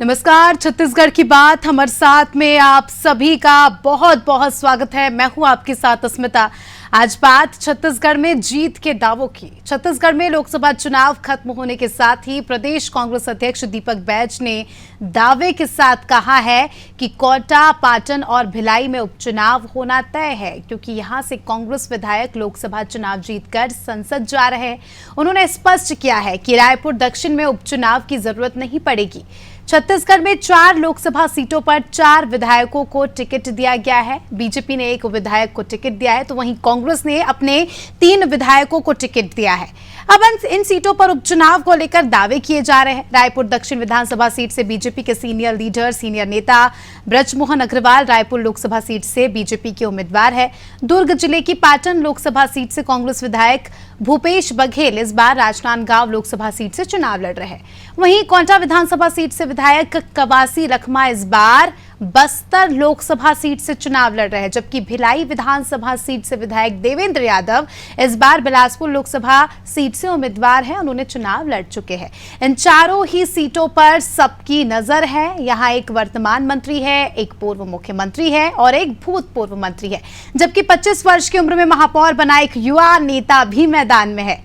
नमस्कार, छत्तीसगढ़ की बात हमारे साथ में आप सभी का बहुत बहुत स्वागत है। मैं हूं आपके साथ अस्मिता। आज बात छत्तीसगढ़ में जीत के दावों की। छत्तीसगढ़ में लोकसभा चुनाव खत्म होने के साथ ही प्रदेश कांग्रेस अध्यक्ष दीपक बैज ने दावे के साथ कहा है कि कोटा, पाटन और भिलाई में उपचुनाव होना तय है, क्योंकि यहां से कांग्रेस विधायक लोकसभा चुनाव जीतकर संसद जा रहे हैं। उन्होंने स्पष्ट किया है कि रायपुर दक्षिण में उपचुनाव की जरूरत नहीं पड़ेगी। छत्तीसगढ़ में 4 लोकसभा सीटों पर 4 विधायकों को टिकट दिया गया है। बीजेपी ने 1 विधायक को टिकट दिया है, तो वहीं कांग्रेस ने अपने 3 विधायकों को टिकट दिया है। अब इन सीटों पर उपचुनाव को लेकर दावे किए जा रहे हैं। रायपुर दक्षिण विधानसभा सीट से बीजेपी के सीनियर नेता ब्रजमोहन अग्रवाल रायपुर लोकसभा सीट से बीजेपी के उम्मीदवार है। दुर्ग जिले की पाटन लोकसभा सीट से कांग्रेस विधायक भूपेश बघेल इस बार राजनांदगांव लोकसभा सीट से चुनाव लड़ रहे हैं। वहीं कोंटा विधानसभा सीट से विधायक कवासी लखमा इस बार बस्तर लोकसभा सीट से चुनाव लड़ रहे हैं, जबकि भिलाई विधानसभा सीट से विधायक देवेंद्र यादव इस बार बिलासपुर लोकसभा सीट से उम्मीदवार हैं। उन्होंने चुनाव लड़ चुके हैं। इन चारों ही सीटों पर सबकी नजर है। यहाँ एक वर्तमान मंत्री है, एक पूर्व मुख्यमंत्री है और एक भूतपूर्व मंत्री है, जबकि 25 वर्ष की उम्र में महापौर बना एक युवा नेता भी मैदान में है।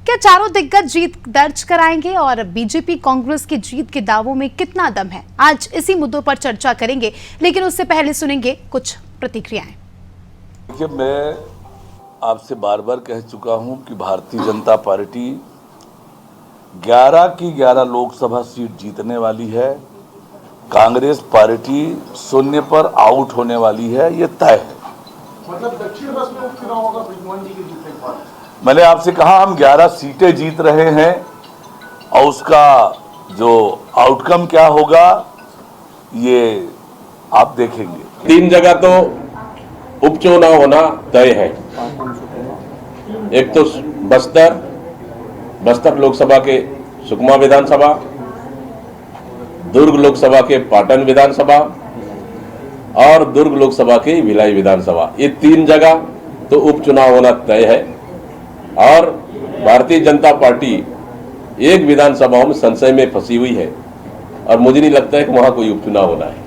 क्या चारों दिग्गज जीत दर्ज कराएंगे और बीजेपी कांग्रेस की जीत के दावों में कितना दम है? आज इसी मुद्दों पर चर्चा करेंगे, लेकिन उससे पहले सुनेंगे कुछ प्रतिक्रियाएं। देखिए, मैं आपसे बार बार कह चुका हूं कि भारतीय जनता पार्टी 11 की 11 लोकसभा सीट जीतने वाली है। कांग्रेस पार्टी 0 पर आउट होने वाली है, ये तय है। मतलब दक्षिण बस में उपचुनाव होगा बृजमोहन जी के जीतने के बाद। मैंने आपसे कहा हम 11 सीटें जीत रहे हैं और उसका जो आउटकम क्या होगा ये आप देखेंगे। 3 जगह तो उपचुनाव होना तय है। एक तो बस्तर लोकसभा के सुकमा विधानसभा, दुर्ग लोकसभा के पाटन विधानसभा और दुर्ग लोकसभा के भिलाई विधानसभा, ये 3 जगह तो उपचुनाव होना तय है। और भारतीय जनता पार्टी एक विधानसभाओं में संशय में फंसी हुई है और मुझे नहीं लगता है कि वहां कोई उपचुनाव होना है।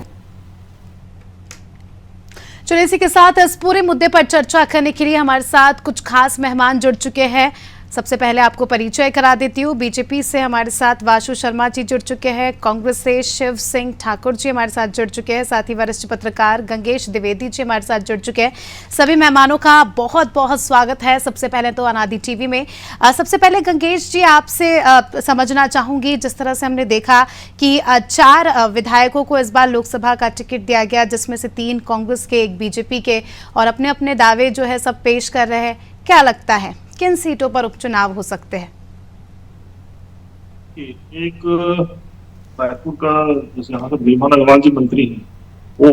चलिए, इसी के साथ इस पूरे मुद्दे पर चर्चा करने के लिए हमारे साथ कुछ खास मेहमान जुड़ चुके हैं। सबसे पहले आपको परिचय करा देती हूँ। बीजेपी से हमारे साथ वासु शर्मा जी जुड़ चुके हैं। कांग्रेस से शिव सिंह ठाकुर जी हमारे साथ जुड़ चुके हैं। साथ ही वरिष्ठ पत्रकार गंगेश द्विवेदी जी हमारे साथ जुड़ चुके हैं। सभी मेहमानों का बहुत बहुत स्वागत है। सबसे पहले तो अनादि टीवी में सबसे पहले गंगेश जी आपसे समझना चाहूंगी, जिस तरह से हमने देखा कि 4 विधायकों को इस बार लोकसभा का टिकट दिया गया, जिसमें से 3 कांग्रेस के, 1 बीजेपी के, और अपने अपने दावे जो है सब पेश कर रहे हैं। क्या लगता है किन सीटों पर उपचुनाव हो सकते हैं? एक रायपुर का जैसे यहाँ का ब्रजमोहन अग्रवाल जी मंत्री हैं, वो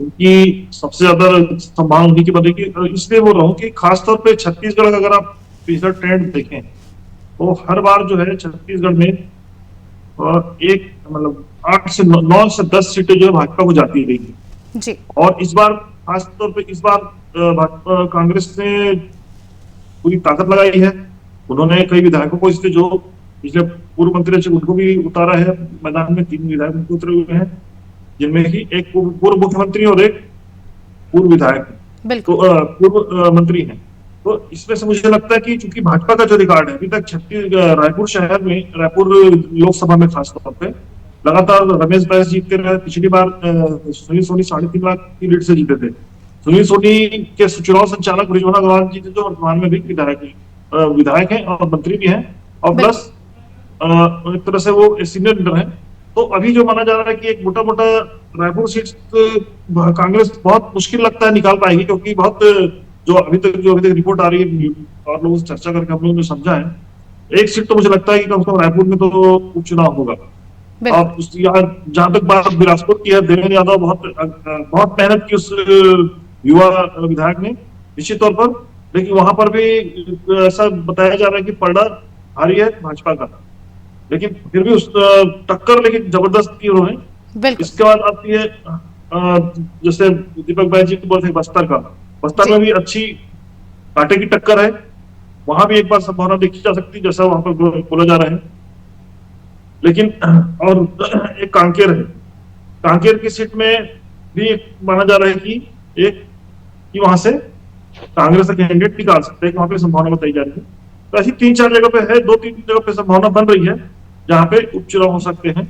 उनकी सबसे ज्यादा संभावना उन्हीं की बनेगी। इसलिए बोल रहा हूँ कि खासतौर पे छत्तीसगढ़ का अगर आप पिछला ट्रेंड देखें तो हर बार जो है छत्तीसगढ़ में एक मतलब 8 से 9 से 10 सीटें जो है भाजपा को जाती रहेगी जी। और इस बार खासतौर पे इस बार भाजपा कांग्रेस ने पूरी ताकत लगाई है। उन्होंने कई विधायकों को, इसलिए जो पिछले पूर्व मंत्री थे उनको भी उतारा है मैदान में। 3 विधायक उनको उतरे हुए हैं, जिनमें ही एक पूर्व मुख्यमंत्री और एक पूर्व विधायक तो पूर्व मंत्री हैं। तो इसमें से मुझे लगता है कि चूंकि भाजपा का जो रिकॉर्ड है अभी तक रायपुर शहर में, रायपुर लोकसभा में खासतौर पे लगातार रमेश बैस जीतते रहे। पिछली बार सुनील सोनी 3.5 लाख की लीड से जीते थे। सुनील सोनी के चुनाव संचालक ब्रजमोहन अग्रवाल जी जो वर्तमान में भी विधायक हैं और मंत्री भी हैं, और प्लस एक तरह से वो सीनियर लीडर हैं। तो अभी जो माना जा रहा है कि एक मोटा मोटा रायपुर सीट कांग्रेस बहुत मुश्किल लगता है निकाल पाएगी, क्योंकि बहुत जो अभी तक रिपोर्ट आ रही है और लोगों से चर्चा करके हम लोगों ने समझा है, एक सीट तो मुझे लगता है कि कम से कम रायपुर में तो उपचुनाव होगा। और जहां तक बात बिलासपुर की है, देवेंद्र यादव बहुत मेहनत की उस युवा विधायक ने निश्चित तौर पर, लेकिन वहां पर भी ऐसा बताया जा रहा है कि पलड़ा भारी है भाजपा का, लेकिन फिर भी उस टक्कर लेकिन जबरदस्त की उन्होंने। इसके बाद आती है जैसे दीपक बैज जी बोलते हैं बस्तर में भी अच्छी कांटे की टक्कर है। वहां भी एक बार संभावना देखी जा सकती है, जैसा वहां पर बोला जा रहा है। लेकिन और एक कांकेर है, कांकेर की सीट में भी माना जा रहा है कि वहां से कांग्रेस का कैंडिडेट निकाल सकते हैं, वहां पे संभावना बताई जा रही है। तो ऐसी 3-4 जगह पे है, 2-3 जगह पे संभावना बन रही है जहां पे उपचुनाव हो सकते हैं।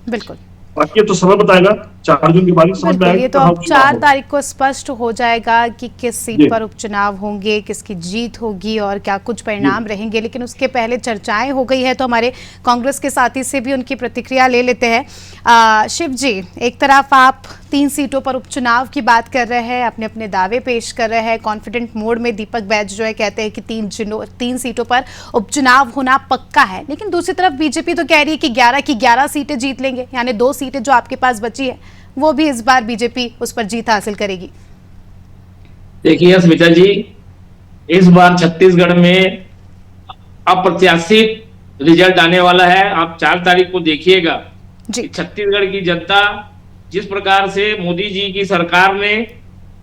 बिल्कुल, बाकी ये तो समय बताएगा, 4 जून के बाद ही समझ में बिल्कुल। आएगा ये तो कहाँ अब उपचुनाव 4 होगा। तारीख को स्पष्ट हो जाएगा कि किस सीट जी। पर उपचुनाव होंगे, किसकी जीत होगी और क्या कुछ परिणाम रहेंगे। लेकिन उसके पहले चर्चाएं हो गई है, तो हमारे कांग्रेस के साथी से भी उनकी प्रतिक्रिया ले लेते हैं। शिव जी, एक तरफ आप 3 सीटों पर उपचुनाव की बात कर रहे हैं, अपने अपने दावे पेश कर रहे हैं, कॉन्फिडेंट मोड में दीपक बैज जो है कहते हैं कि 3 सीटों पर उपचुनाव होना पक्का है। लेकिन दूसरी तरफ बीजेपी तो कह रही है कि 11 की 11 सीटें जीत लेंगे, यानी 2 सीटें जो आपके पास बची है वो भी इस बार बीजेपी उस पर जीत हासिल करेगी। देखिए स्मिता जी, इस बार छत्तीसगढ़ में अप्रत्याशित रिजल्ट आने वाला है। आप 4 तारीख को देखिएगा जी। कि छत्तीसगढ़ की जनता जिस प्रकार से मोदी जी की सरकार ने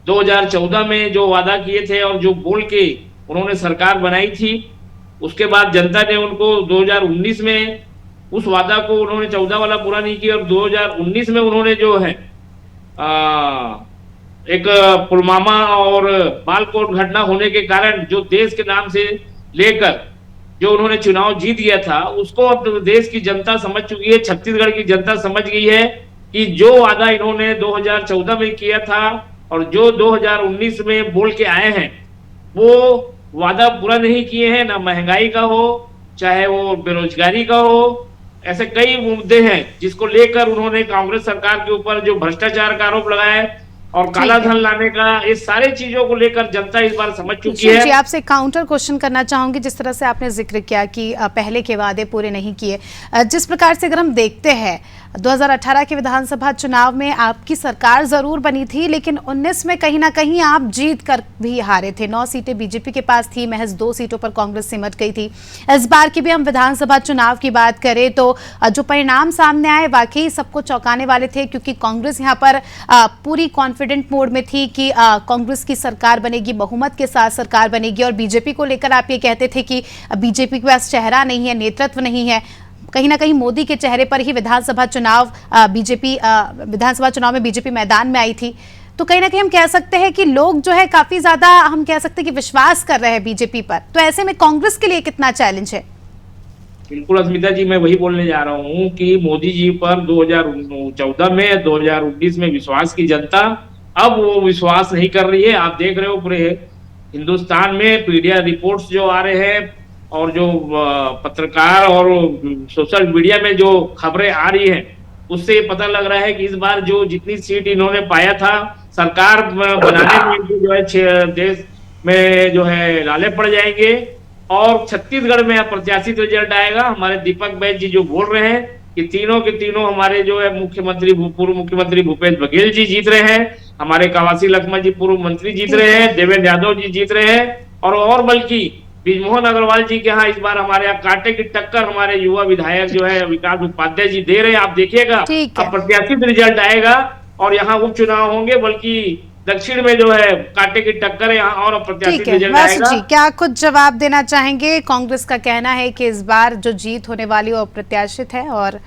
2014 में जो वादा किए थे और जो बोल के उन्होंने सरकार बनाई थी, उसके बाद जनता ने उनको 2019 में उस वादा को उन्होंने 14 वाला पूरा नहीं किया और 2019 में उन्होंने जो है एक पुलवामा और बालकोट घटना होने के कारण जो देश के नाम से लेकर जो उन्होंने चुनाव जीत गया था, उसको अब देश की जनता समझ चुकी है, छत्तीसगढ़ की जनता समझ गई है कि जो वादा इन्होंने 2014 में किया था और जो 2019 में बोल के आए हैं, वो वादा पूरा नहीं किए हैं। ना महंगाई का हो, चाहे वो बेरोजगारी का हो, ऐसे कई मुद्दे हैं जिसको लेकर उन्होंने कांग्रेस सरकार के ऊपर जो भ्रष्टाचार का आरोप लगाया है और काला धन लाने का, ये सारे चीजों को लेकर जनता इस बार समझ चुकी है। जी, आपसे काउंटर क्वेश्चन करना चाहूंगी। जिस तरह से आपने जिक्र किया कि पहले के वादे पूरे नहीं किए, जिस प्रकार से अगर हम देखते हैं 2018 के विधानसभा चुनाव में आपकी सरकार जरूर बनी थी, लेकिन 19 में कहीं ना कहीं आप जीत कर भी हारे थे। 9 सीटें बीजेपी के पास थी, महज 2 सीटों पर कांग्रेस सिमट गई थी। इस बार की भी हम विधानसभा चुनाव की बात करें तो जो परिणाम सामने आए वाकई सबको चौंकाने वाले थे, क्योंकि कांग्रेस यहाँ पर पूरी कॉन्फिडेंट मोड में थी कि कांग्रेस की सरकार बनेगी, बहुमत के साथ सरकार बनेगी। और बीजेपी को लेकर आप ये कहते थे कि बीजेपी के पास चेहरा नहीं है, नेतृत्व नहीं है। कहीं ना कहीं मोदी के चेहरे पर ही विधानसभा चुनाव में बीजेपी मैदान में आई थी। तो कहीं ना कहीं हम कह सकते हैं कि लोग जो है काफी ज्यादा, हम कह सकते हैं कि विश्वास कर रहे हैं बीजेपी पर। तो ऐसे में कांग्रेस के लिए कितना चैलेंज है? बिल्कुल अस्मिता जी, मैं वही बोलने जा रहा हूँ कि मोदी जी पर 2014 में 2019 में विश्वास की जनता अब वो विश्वास नहीं कर रही है। आप देख रहे हो पूरे हिंदुस्तान में मीडिया रिपोर्ट्स जो आ रहे हैं और जो पत्रकार और सोशल मीडिया में जो खबरें आ रही हैं, उससे ये पता लग रहा है कि इस बार जो जितनी सीट इन्होंने पाया था, सरकार बनाने में जो है देश में जो है लाले पड़ जाएंगे और छत्तीसगढ़ में अप्रत्याशित रिजल्ट आएगा। हमारे दीपक बैज जी जो बोल रहे हैं कि तीनों के तीनों हमारे जो है पूर्व मुख्यमंत्री भूपेश बघेल जी जीत रहे हैं, हमारे कवासी लखमा जी पूर्व मंत्री जीत रहे हैं, देवेंद्र यादव जी जीत रहे हैं और बल्कि बृजमोहन अग्रवाल जी के यहाँ इस बार हमारे यहाँ कांटे की टक्कर हमारे युवा विधायक जो है विकास उपाध्याय जी दे रहे हैं। आप देखिएगा अप्रत्याशित रिजल्ट आएगा और यहाँ उपचुनाव होंगे, बल्कि दक्षिण में जो है कांटे की टक्कर है, यहाँ और अप्रत्याशित रिजल्ट आएगा। जी, क्या कुछ जवाब देना चाहेंगे? कांग्रेस का कहना है कि इस बार जो जीत होने वाली वो अप्रत्याशित है और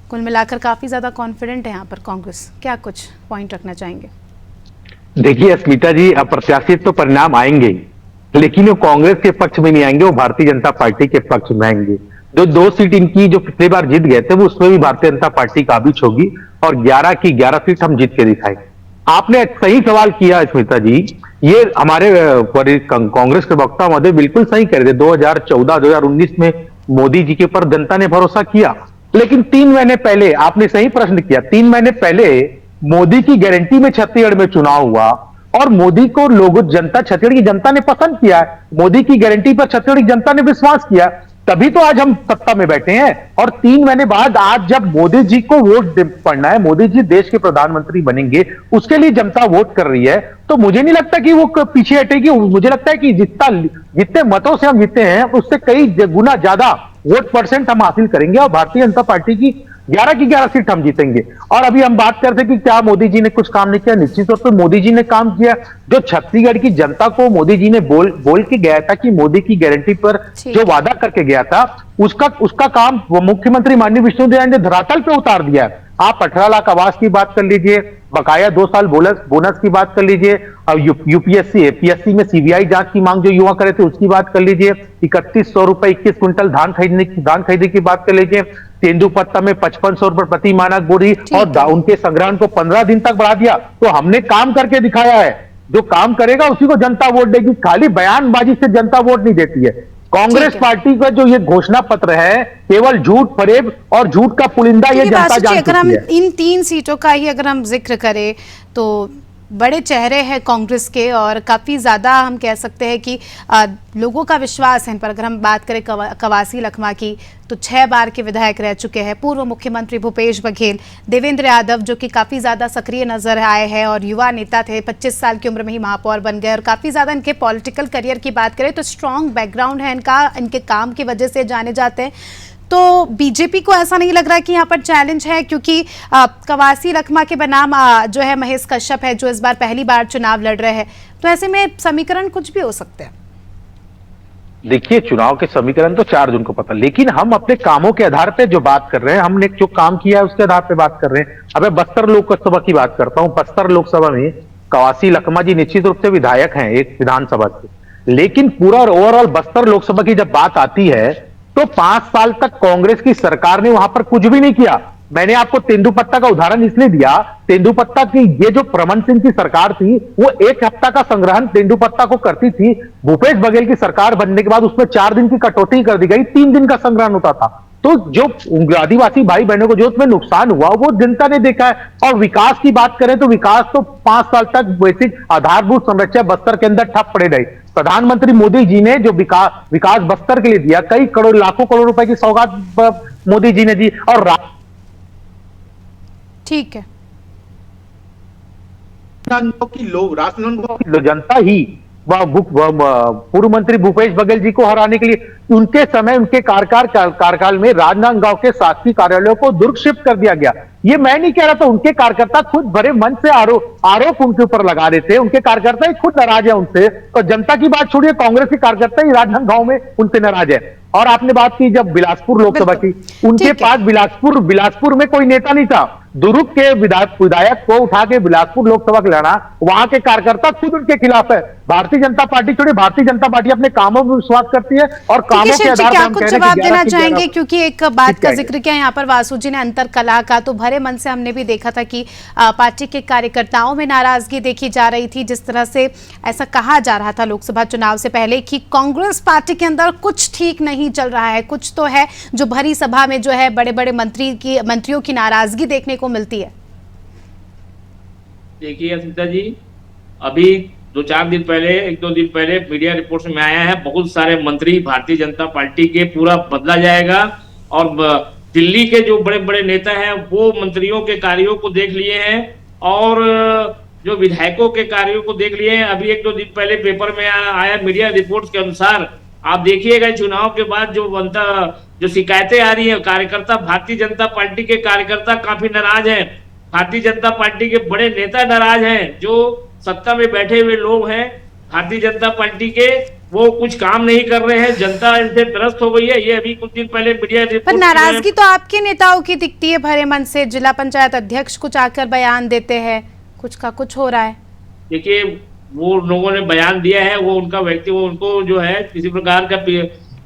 कुल मिलाकर काफी ज्यादा कॉन्फिडेंट है यहाँ पर कांग्रेस। क्या कुछ पॉइंट रखना चाहेंगे? देखिए स्मिता जी, अप्रत्याशित तो परिणाम आएंगे, लेकिन वो कांग्रेस के पक्ष में नहीं आएंगे, वो भारतीय जनता पार्टी के पक्ष में आएंगे। जो 2 सीट इनकी जो पिछली बार जीत गए थे, वो उसमें भी भारतीय जनता पार्टी काबिज होगी और 11 की 11 सीट हम जीत के दिखाएंगे। आपने सही सवाल किया स्मिता जी, ये हमारे कांग्रेस के वक्ता महोदय बिल्कुल सही कह रहे थे। 2014-2019 में मोदी जी के ऊपर जनता ने भरोसा किया, लेकिन 3 महीने पहले आपने सही प्रश्न किया, 3 महीने पहले मोदी की गारंटी में छत्तीसगढ़ में चुनाव हुआ और मोदी को जनता, छत्तीसगढ़ की जनता ने पसंद किया। मोदी की गारंटी पर छत्तीसगढ़ की जनता ने विश्वास किया, तभी तो आज हम सत्ता में बैठे हैं। और 3 महीने बाद आज जब मोदी जी को वोट पड़ना है, मोदी जी देश के प्रधानमंत्री बनेंगे, उसके लिए जनता वोट कर रही है, तो मुझे नहीं लगता कि वो पीछे हटेगी। मुझे लगता है कि जितने मतों से हम जीते हैं, उससे कई गुना ज्यादा वोट परसेंट हम हासिल करेंगे और भारतीय जनता पार्टी की 11 की 11 सीट हम जीतेंगे। और अभी हम बात करते कि क्या मोदी जी ने कुछ काम नहीं किया, निश्चित तौर पर मोदी जी ने काम किया। जो छत्तीसगढ़ की जनता को मोदी जी ने बोल के गया था कि मोदी की गारंटी पर जो वादा करके गया था, उसका काम मुख्यमंत्री माननीय विष्णुदेव ने धरातल पे उतार दिया है। आप 18 लाख आवास की बात कर लीजिए, बकाया 2 साल बोनस की बात कर लीजिए, और यूपीएससी एपीएससी में सीबीआई जांच की मांग जो युवा करे थे उसकी बात कर लीजिए, 3100 रुपए 21 क्विंटल धान खरीदने की बात कर लीजिए, तेंदुपत्ता में 5500 रुपए प्रति मानक बोरी, और उनके संग्रहण को 15 दिन तक बढ़ा दिया। तो हमने काम करके दिखाया है। जो काम करेगा उसी को जनता वोट देगी। खाली बयानबाजी से जनता वोट नहीं देती है। कांग्रेस पार्टी का जो ये घोषणा पत्र है केवल झूठ फरेब और झूठ का पुलिंदा ये जनता जान अगर हम चुकी है। इन 3 सीटों का ही अगर हम जिक्र करें तो बड़े चेहरे हैं कांग्रेस के, और काफ़ी ज़्यादा हम कह सकते हैं कि लोगों का विश्वास है इन पर। अगर हम बात करें कवासी लखमा की, तो 6 बार के विधायक रह चुके हैं। पूर्व मुख्यमंत्री भूपेश बघेल, देवेंद्र यादव जो कि काफ़ी ज़्यादा सक्रिय नजर आए हैं और युवा नेता थे, 25 साल की उम्र में ही महापौर बन गए, और काफ़ी ज़्यादा इनके पॉलिटिकल करियर की बात करें तो स्ट्रॉन्ग बैकग्राउंड है इनका, इनके काम की वजह से जाने जाते हैं। तो बीजेपी को ऐसा नहीं लग रहा कि यहाँ पर चैलेंज है, क्योंकि कवासी लखमा के बनाम जो है महेश कश्यप है जो इस बार पहली बार चुनाव लड़ रहे हैं। तो ऐसे में समीकरण कुछ भी हो सकते हैं। देखिए, चुनाव के समीकरण तो 4 जून को पता, लेकिन हम अपने कामों के आधार पे जो बात कर रहे हैं, हमने जो काम किया है उसके आधार पे बात कर रहे हैं। अब मैं बस्तर लोकसभा की बात करता हूं। बस्तर लोकसभा में कवासी लखमा जी निश्चित रूप से विधायक हैं एक विधानसभा से, लेकिन पूरा ओवरऑल बस्तर लोकसभा की जब बात आती है तो 5 साल तक कांग्रेस की सरकार ने वहां पर कुछ भी नहीं किया। मैंने आपको तेंदुपत्ता का उदाहरण इसलिए दिया, तेंदुपत्ता की ये जो रमन सिंह की सरकार थी वो 1 हफ्ता का संग्रहण तेंदुपत्ता को करती थी। भूपेश बघेल की सरकार बनने के बाद उसमें 4 दिन की कटौती कर दी गई, 3 दिन का संग्रहण होता था। तो जो आदिवासी भाई बहनों को जो उसमें नुकसान हुआ वो जनता ने देखा है। और विकास की बात करें तो विकास तो 5 साल तक बेसिक आधारभूत संरचना बस्तर के अंदर ठप पड़े रही। प्रधानमंत्री मोदी जी ने जो विकास बस्तर के लिए दिया, कई करोड़ लाखों करोड़ रुपए की सौगात मोदी जी ने दी। और ठीक है, जनता ही पूर्व मंत्री भूपेश बघेल जी को हराने के लिए उनके समय उनके कार्यकाल में राजनांदगांव के शासकीय कार्यालयों को दुर्ग शिफ्ट कर दिया गया। ये मैं नहीं कह रहा था, उनके कार्यकर्ता खुद भरे मन से आरोप उनके ऊपर लगा रहे थे। उनके कार्यकर्ता ही खुद नाराज है उनसे, और जनता की बात छोड़िए, कांग्रेस के कार्यकर्ता ही राजनांदगांव में उनसे नाराज है। और आपने बात की जब बिलासपुर लोकसभा की, उनके पास बिलासपुर में कोई नेता नहीं था। दुर्ग के विधायक को उठा के बिलासपुर लोकसभा के लड़ा, वहां के कार्यकर्ता खुद उनके खिलाफ है। भारतीय जनता पार्टी छोड़िए, भारतीय जनता पार्टी अपने कामों में विश्वास करती है और कामों के आधार पर हम कुछ जवाब देना चाहेंगे, क्योंकि एक बात का जिक्र किया यहाँ पर वासु जी ने, अंतर कला का। तो भरे मन से हमने भी देखा था कि पार्टी के कार्यकर्ताओं में नाराजगी देखी जा रही थी, जिस तरह से ऐसा कहा जा रहा था लोकसभा चुनाव से पहले कि कांग्रेस पार्टी के अंदर कुछ ठीक नहीं चल रहा है, कुछ तो है जो भरी सभा में जो है बड़े बड़े मंत्रियों की नाराजगी देखने को मिलती है। देखिए अस्मिता जी, अभी 2-4 दिन पहले, 1-2 दिन पहले मीडिया रिपोर्ट्स में आया है बहुत सारे मंत्री भारतीय जनता पार्टी के पूरा बदला जाएगा, और दिल्ली के जो बड़े बड़े नेता हैं वो मंत्रियों के कार्यों को देख लिए हैं और जो विधायकों के कार्यों को देख लिए हैं। अभी 1-2 दिन पहले पेपर में आया मीडिया रिपोर्ट्स के अनुसार, आप देखिएगा चुनाव के बाद जो शिकायतें आ रही है, कार्यकर्ता भारतीय जनता पार्टी के कार्यकर्ता काफी नाराज हैं, भारतीय जनता पार्टी के बड़े नेता नाराज हैं, जो सत्ता में बैठे हुए लोग हैं भारतीय जनता पार्टी के, वो कुछ काम नहीं कर रहे हैं, जनता इनसे त्रस्त हो गई है। ये अभी कुछ दिन पहले मीडिया रिपोर्ट, पर नाराजगी तो आपके नेताओं की दिखती है भरे मन से। जिला पंचायत अध्यक्ष कुछ आकर बयान देते हैं, कुछ का कुछ हो रहा है। देखिए, वो लोगों ने बयान दिया है, वो उनका व्यक्ति, वो उनको जो है किसी प्रकार का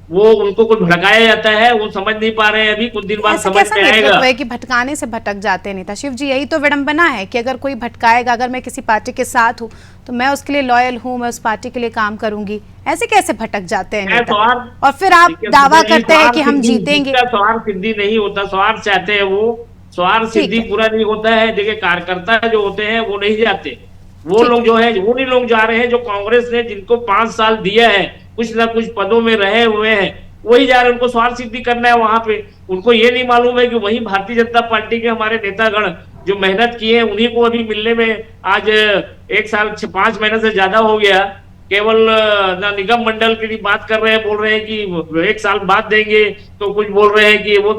वो उनको कुछ भटकाया जाता है, वो समझ नहीं पा रहे हैं। अभी कुछ दिन बाद समझ में आएगा कि भटकाने से भटक जाते हैं नेता। शिव जी, यही तो विडंबना है कि अगर कोई भटकाएगा, अगर मैं किसी पार्टी के साथ हूँ तो मैं उसके लिए लॉयल हूँ, मैं उस पार्टी के लिए काम करूंगी, ऐसे कैसे भटक जाते हैं नेता? और फिर आप दावा करते हैं कि हम जीतेंगे। स्वार्थ सिद्धि नहीं होता, स्वार्थ चाहते हैं वो, स्वार्थ सिद्धि पूरा नहीं होता है। देखिए, कार्यकर्ता जो होते हैं वो नहीं जाते, वो लोग जो है उन्हीं लोग जा रहे हैं जो कांग्रेस ने जिनको 5 साल दिया है, कुछ ना कुछ पदों में रहे हुए हैं, वही जा रहे हैं। उनको स्वार्थ सिद्धि करना है वहां पे। उनको ये नहीं मालूम है कि वही भारतीय जनता पार्टी के हमारे नेतागण जो मेहनत किए हैं, उन्हीं को अभी मिलने में आज 1 साल 5 महीने से ज्यादा हो गया। केवल ना निगम मंडल की बात कर रहे हैं, बोल रहे हैं कि 1 साल बाद देंगे, तो कुछ बोल रहे हैं कि वो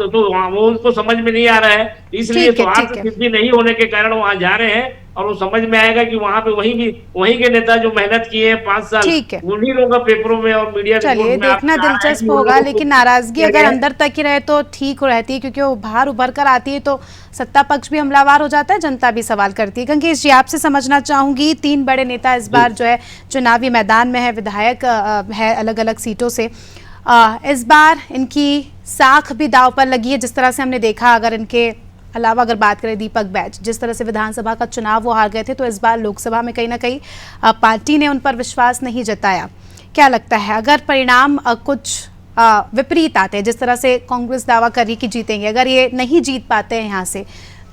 उनको समझ में नहीं आ रहा है। इसलिए ठीक है, स्वार्थ ठीक है। सिद्धि नहीं होने के कारण वहां जा रहे हैं, और वो समझ में आएगा कि वहां पे वहीं के नेता जो मेहनत किए हैं 5 साल, ठीक है। उन्हीं लोगों का पेपरों में और मीडिया चलिए, रिपोर्ट में देखना आपको आ रहा है दिलचस्प कि उन होगा, लोगों को लेकिन नाराजगी अगर किया अंदर तक ही रहे तो ठीक हो रहती है, क्योंकि वो बाहर उभर कर आती है तो सत्ता पक्ष भी हमलावर हो जाता है, जनता भी सवाल करती है। गंगेश जी, आपसे समझना चाहूंगी, 3 बड़े नेता इस बार जो है चुनावी मैदान में है, विधायक है अलग अलग सीटों से। इस बार इनकी साख भी दांव पर लगी है, जिस तरह से हमने देखा। अगर इनके अलावा अगर बात करें दीपक बैज, जिस तरह से विधानसभा का चुनाव वो हार गए थे, तो इस बार लोकसभा में कहीं ना कहीं पार्टी ने उन पर विश्वास नहीं जताया। क्या लगता है, अगर परिणाम कुछ विपरीत आते हैं, जिस तरह से कांग्रेस दावा कर रही कि जीतेंगे, अगर ये नहीं जीत पाते हैं यहाँ से,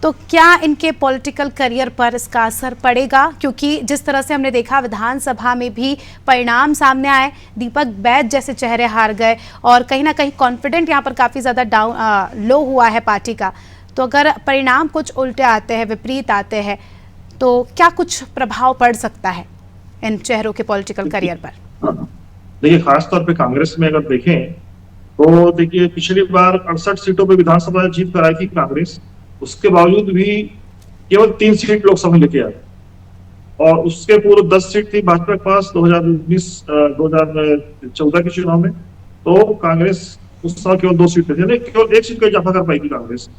तो क्या इनके पॉलिटिकल करियर पर इसका असर पड़ेगा? क्योंकि जिस तरह से हमने देखा विधानसभा में भी परिणाम सामने आए, दीपक बैज जैसे चेहरे हार गए, और कहीं ना कहीं कॉन्फिडेंट यहाँ पर काफ़ी ज़्यादा लो हुआ है पार्टी का। तो अगर परिणाम कुछ उल्टे आते हैं, विपरीत आते हैं, तो क्या कुछ प्रभाव पड़ सकता है इन चेहरों के पॉलिटिकल करियर पर? देखिए, खासतौर पे कांग्रेस में अगर देखें तो देखिए, पिछली बार 68 सीटों पे विधानसभा जीत कर आई थी कांग्रेस, उसके बावजूद भी केवल 3 सीट लोकसभा लेके आए, और उसके पूर्व 10 सीट थी भाजपा के पास 2014 के चुनाव में। तो कांग्रेस उस समय केवल 2 सीट थे, केवल 1 सीट का इजाफा कर पाई थी कांग्रेस।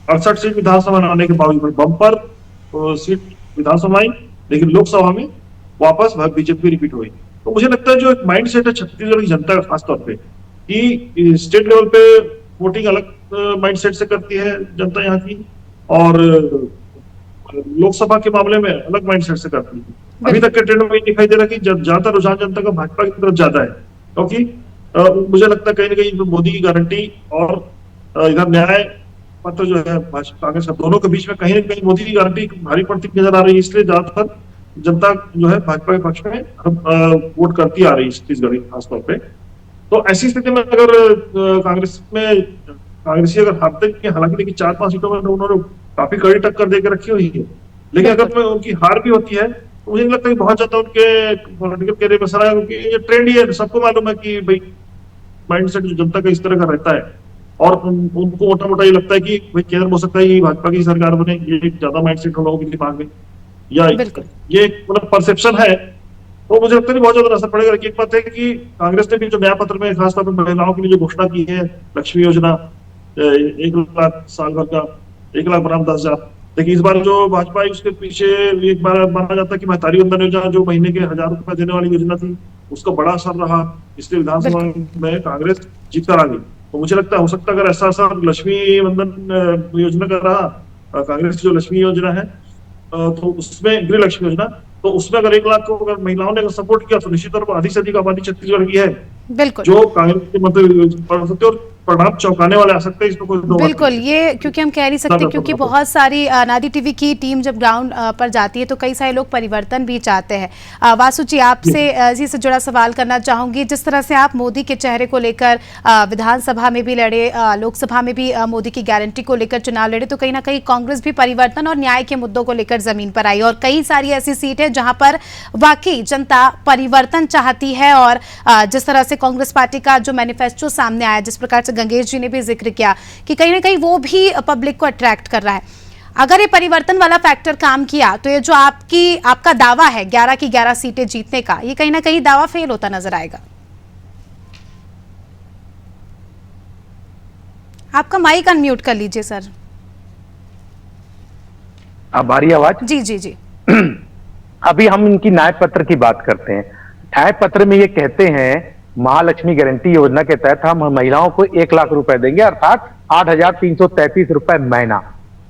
68 सीट विधानसभा में आने के बावजूद बम्पर सीट विधानसभा आई, लेकिन लोकसभा में वापस बीजेपी रिपीट हुई। तो मुझे लगता है जो एक माइंड सेट है छत्तीसगढ़ की जनता का, खासतौर पे कि स्टेट लेवल पे वोटिंग अलग माइंड सेट से करती है जनता यहाँ की, और लोकसभा के मामले में अलग माइंड सेट से करती है। अभी तक के ट्रेंड में ये दिखाई दे रहा है कि ज्यादा रुझान जनता का भाजपा की तरफ ज्यादा है, क्योंकि मुझे लगता है कहीं ना कहीं मोदी की गारंटी और इधर न्याय पत्र जो है भाजपा कांग्रेस का, दोनों के बीच में कहीं ना कहीं मोदी की गारंटी भारी पड़ती नजर आ रही है। इसलिए ज्यादातर जनता जो है भाजपा के पक्ष में वोट करती आ रही है छत्तीसगढ़ खासतौर पे। तो ऐसी स्थिति में अगर कांग्रेसी अगर हारते हैं, हालांकि देखिए 4-5 सीटों में उन्होंने काफी कड़ी टक्कर देकर रखी हुई है, लेकिन अगर उनकी हार भी होती है तो मुझे नहीं लगता कि बहुत ज्यादा उनके पॉलिटिकल कैरियर में असर आएगा, क्योंकि ये ट्रेंड ही है, सबको मालूम है कि भाई माइंड सेट जो जनता का इस तरह का रहता है, और उनको मोटा मोटा ये लगता है कि भाई केंद्र में हो सकता है कि भाजपा की सरकार बने, ये ज्यादा माइंड सेट लोगों के दिमाग में, या ये मतलब परसेप्शन है। तो मुझे लगता है बहुत ज्यादा असर पड़ेगा। एक बात है कि कांग्रेस ने भी जो नया पत्र में खासतौर पर महिलाओं के लिए जो घोषणा की है, लक्ष्मी योजना, 1 लाख साल भर का 1 लाख बनाम 10,000। देखिए, इस बार जो भाजपा है उसके पीछे एक बार माना जाता है कि महतारी वंदन योजना जो महीने के 1,000 रुपए देने वाली योजना थी, उसका बड़ा असर रहा, इसलिए विधानसभा में कांग्रेस जीत कर आ गई। तो मुझे लगता है हो सकता है अगर ऐसा असर लक्ष्मी वंदन योजना का रहा, कांग्रेस की जो लक्ष्मी योजना है, तो उसमें गृह लक्ष्मी योजना, तो उसमें अगर 1 लाख को अगर महिलाओं ने सपोर्ट किया तो निश्चित तौर पर अधिक से अधिक आबादी छत्तीसगढ़ की है, बिल्कुल, जो कांग्रेस के मतलब पढ़ सकते और परिणाम चौंकाने वाले आ सकते हैं। इसमें कोई बिल्कुल, ये क्योंकि हम कह नहीं सकते, क्योंकि बहुत सारी नादी टीवी की टीम जब ग्राउंड पर जाती है तो कई सारे लोग परिवर्तन भी चाहते हैं। वासु जी, आपसे इसी से जुड़ा सवाल करना चाहूंगी। जिस तरह से आप मोदी के चेहरे को लेकर विधानसभा में भी लड़े, लोकसभा में भी मोदी की गारंटी को लेकर चुनाव लड़े, तो कहीं ना कहीं कांग्रेस भी परिवर्तन और न्याय के मुद्दों को लेकर जमीन पर आई, और कई सारी ऐसी सीट है जहां पर वाकई जनता परिवर्तन चाहती है। और जिस तरह से कांग्रेस पार्टी का जो मैनिफेस्टो सामने आया, जिस प्रकार से गंगेश जी ने भी जिक्र किया कि कहीं ना कहीं वो भी पब्लिक को अट्रैक्ट कर रहा है, अगर ये परिवर्तन वाला फैक्टर काम किया तो ये जो आपका दावा है 11 की 11 सीटें जीतने का, ये कहीं ना कहीं दावा फेल होता नजर आएगा। आपका माइक अनम्यूट कर लीजिए सर। अब आ रही आवाज? जी जी जी। अभी हम इनकी न्याय पत्र की बात करते हैं। न्याय पत्र में ये कहते हैं, महालक्ष्मी गारंटी योजना के तहत हम महिलाओं को 1 लाख रुपए देंगे, अर्थात 8,333 रुपए महीना।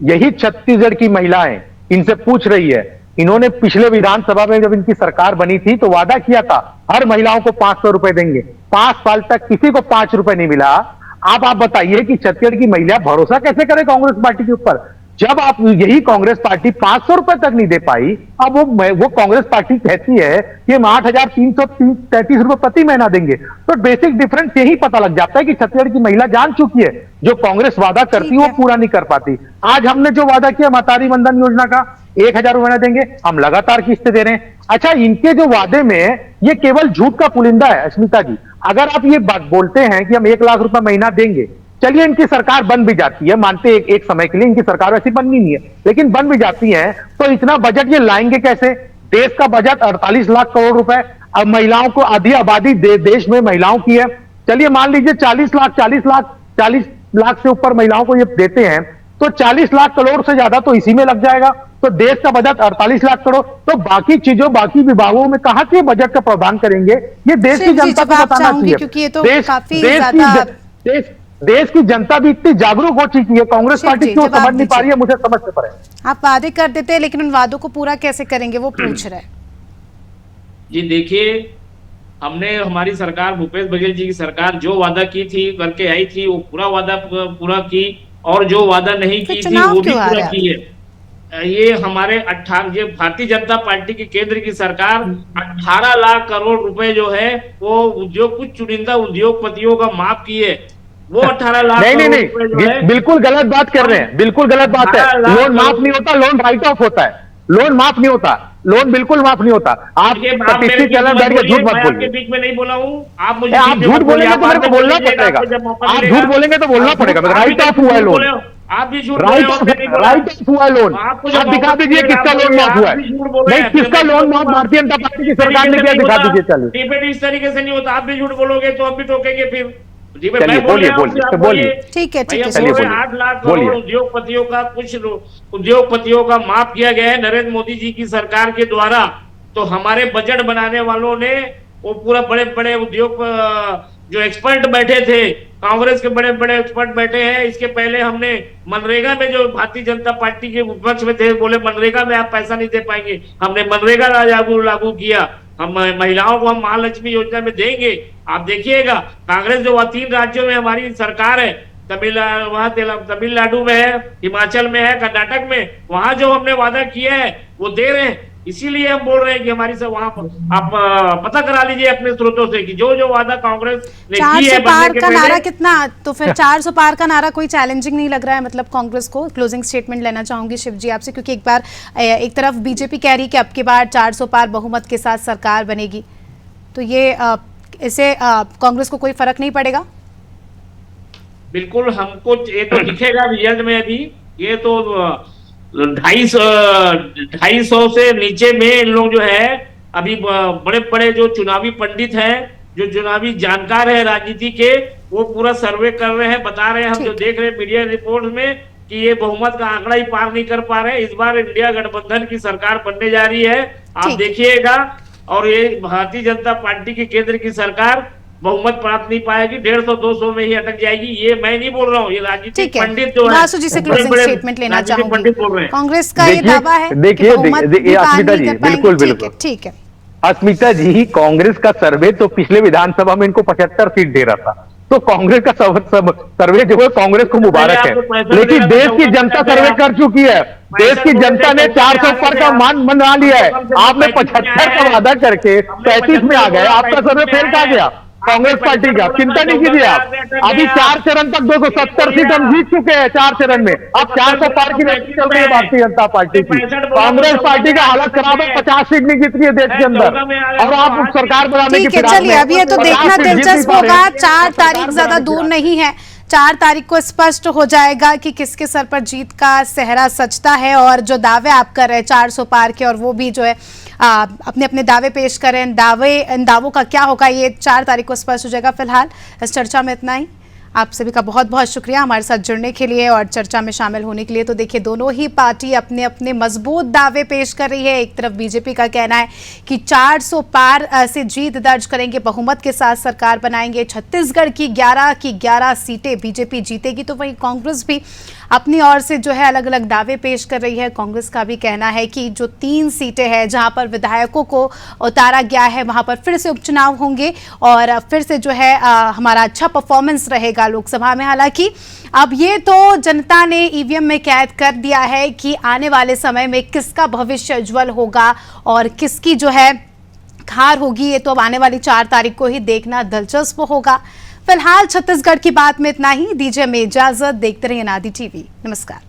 यही छत्तीसगढ़ की महिलाएं इनसे पूछ रही है। इन्होंने पिछले विधानसभा में जब इनकी सरकार बनी थी तो वादा किया था हर महिलाओं को 500 रुपए देंगे। 5 साल तक किसी को 5 रुपए नहीं मिला। आप बताइए कि छत्तीसगढ़ की महिला भरोसा कैसे करे कांग्रेस पार्टी के ऊपर? जब आप यही कांग्रेस पार्टी 500 रुपए तक नहीं दे पाई, अब वो कांग्रेस पार्टी कहती है कि हम 8,333 रुपए प्रति महीना देंगे। तो बेसिक डिफरेंस यही पता लग जाता है कि छत्तीसगढ़ की महिला जान चुकी है जो कांग्रेस वादा करती है वो पूरा नहीं कर पाती। आज हमने जो वादा किया महतारी वंदन योजना का 1,000 रुपए देंगे, हम लगातार किस्तें दे रहे हैं। अच्छा, इनके जो वादे में ये केवल झूठ का पुलिंदा है स्मिता जी। अगर आप ये बात बोलते हैं कि हम 1 लाख रुपए महीना देंगे, चलिए इनकी सरकार बन भी जाती है, मानते एक समय के लिए इनकी सरकार वैसी बननी नहीं है, लेकिन बन भी जाती है, तो इतना बजट ये लाएंगे कैसे? देश का बजट 48 लाख करोड़ रुपए, अब महिलाओं को आधी आबादी देश में महिलाओं की है। चलिए मान लीजिए 40 लाख से ऊपर महिलाओं को ये देते हैं, तो 40 लाख करोड़ से ज्यादा तो इसी में लग जाएगा। तो देश का बजट 48 लाख करोड़, तो बाकी चीजों बाकी विभागों में कहां से बजट का प्रावधान करेंगे? ये देश की जनता को बताना चाहिए। क्योंकि ये तो काफी ज्यादा देश की जनता भी इतनी जागरूक हो चुकी है, कांग्रेस पार्टी क्यों समझ नहीं पा रही है, मुझे समझते पड़े। आप वादे कर देते हैं लेकिन उन वादों को पूरा कैसे करेंगे वो पूछ रहे हैं। जी देखिए, हमने हमारी सरकार भूपेश बघेल जी की सरकार जो वादा की थी करके आई थी वो पूरा वादा पूरा की, और जो वादा नहीं की थी वो भी पूरा की है। ये हमारे 18 ये भारतीय जनता पार्टी की केंद्र की सरकार 18 लाख करोड़ रुपए जो है वो उद्योग कुछ चुनिंदा उद्योगपतियों का माफ किए, वो 18 लाख नहीं, बिल्कुल गलत बात कर रहे हैं, बिल्कुल गलत बात है। लोन माफ नहीं होता, लोन राइट ऑफ होता है, लोन माफ नहीं होता, लोन बिल्कुल माफ नहीं होता। आप स्टैटिस्टिक चैनल बैठ के झूठ मत बोलिए, बीच में नहीं बोला हूँ। आप झूठ बोलेंगे तो मेरे को बोलना पड़ेगा, आप झूठ बोलेंगे तो बोलना पड़ेगा। राइट ऑफ हुआ है लोन, आप भी झूठ राइट ऑफ हुआ है लोन। आप दिखा दीजिए किसका लोन माफ हुआ है, नहीं किसका लोन माफ भारतीय जनता पार्टी की सरकार ने किया, दिखा दीजिए। चलिए इस तरीके से नहीं होता, आप भी झूठ बोलोगे तो हम भी टोकेंगे फिर। चलिए बोलिए। ठीक है 8 लाख करोड़ उद्योगपतियों का कुछ उद्योगपतियों का माफ किया गया है नरेंद्र मोदी जी की सरकार के द्वारा। तो हमारे बजट बनाने वालों ने वो पूरा बड़े बड़े उद्योग जो एक्सपर्ट बैठे थे, कांग्रेस के बड़े बड़े एक्सपर्ट बैठे हैं। इसके पहले हमने मनरेगा में जो भारतीय जनता पार्टी के विपक्ष में थे बोले मनरेगा में आप पैसा नहीं दे पाएंगे, हमने मनरेगा लागू किया। हम महिलाओं को हम महालक्ष्मी योजना में देंगे। आप देखिएगा कांग्रेस जो 3 राज्यों में हमारी सरकार है, तमिलनाडु में है, हिमाचल में है, कर्नाटक में, वहां जो हमने वादा किया है वो दे रहे हैं। इसीलिए हम बोल रहे हैं कि हमारी से वहां पर आप पता करा लीजिए अपने स्रोतों से कि जो जो वादा कांग्रेस ने की है 400 पार का नारा कितना, तो फिर 400 पार का नारा कोई चैलेंजिंग नहीं लग रहा है मतलब कांग्रेस को? क्लोजिंग स्टेटमेंट लेना चाहूंगी शिव जी आपसे, क्योंकि एक तरफ बीजेपी कह रही है कि अब की बार 400 पार बहुमत के साथ सरकार बनेगी, तो ये इससे कांग्रेस को कोई फर्क नहीं पड़ेगा? बिल्कुल, हमको ये तो दिखेगा रिजल्ट में। अभी ये तो 250 से नीचे में इन लोग जो है अभी बड़े बड़े जो चुनावी पंडित हैं, जो चुनावी जानकार है राजनीति के, वो पूरा सर्वे कर रहे हैं, बता रहे हैं। हम जो देख रहे हैं मीडिया रिपोर्ट में कि ये बहुमत का आंकड़ा ही पार नहीं कर पा रहे। इस बार इंडिया गठबंधन की सरकार बनने जा रही है, आप देखिएगा। और ये भारतीय जनता पार्टी की केंद्र की सरकार बहुमत प्राप्त नहीं पाएगी, 150-200 में ही अटक जाएगी। ये मैं नहीं बोल रहा हूँ, ये राजनीतिक पंडित जो है जी से क्लोजिंग स्टेटमेंट लेना चाहूंगी। पंडित बोल रहे हैं। कांग्रेस का ये दावा है, देखिए अस्मिता जी, बिल्कुल बिल्कुल ठीक है। अस्मिता जी, कांग्रेस का सर्वे तो पिछले विधानसभा में इनको 75 सीट दे रहा था, तो कांग्रेस का सर्वे जो है कांग्रेस को मुबारक है। लेकिन देश की जनता सर्वे कर चुकी है, देश की जनता ने 400 पर का मान बना लिया है। आपने 75 का वादा करके 35 में आ गए, आपका सर्वे फेल कहा गया कांग्रेस पार्टी का? चिंता नहीं कीजिए आप, अभी 4 चरण तक 270 सीट हम जीत चुके हैं 4 चरण में। अब 400 पार की रैली चल रही है भारतीय जनता पार्टी की। कांग्रेस पार्टी का हालत खराब है, 50 सीट नहीं जीत रही है देश के अंदर, और आप सरकार बनाने की फिराक में। चलिए अब ये तो देखना दिलचस्प होगा, 4 तारीख ज्यादा दूर नहीं है, 4 तारीख को स्पष्ट हो जाएगा कि किसके सर पर जीत का सेहरा सजता है। और जो दावे आप कर रहे हैं 400 पार के, और वो भी जो है अपने अपने दावे पेश करें, इन दावों का क्या होगा ये 4 तारीख को स्पष्ट हो जाएगा। फिलहाल इस चर्चा में इतना ही। आप सभी का बहुत बहुत शुक्रिया हमारे साथ जुड़ने के लिए और चर्चा में शामिल होने के लिए। तो देखिए, दोनों ही पार्टी अपने अपने मजबूत दावे पेश कर रही है। एक तरफ बीजेपी का कहना है कि 400 पार से जीत दर्ज करेंगे, बहुमत के साथ सरकार बनाएंगे, छत्तीसगढ़ की 11 सीटें बीजेपी जीतेगी। तो वहीं कांग्रेस भी अपनी ओर से जो है अलग अलग दावे पेश कर रही है। कांग्रेस का भी कहना है कि जो 3 सीटें हैं जहां पर विधायकों को उतारा गया है, वहां पर फिर से उपचुनाव होंगे और फिर से जो है हमारा अच्छा परफॉर्मेंस रहेगा। लोकसभा में। हालांकि अब ये तो जनता ने ईवीएम में कैद कर दिया है कि आने वाले समय में किसका भविष्य उज्जवल होगा और किसकी जो है हार होगी, ये तो अब आने वाली 4 तारीख को ही देखना दिलचस्प होगा। फिलहाल छत्तीसगढ़ की बात में इतना ही। दीजिए हमें इजाजत। देखते रहिए अनादि टीवी। नमस्कार।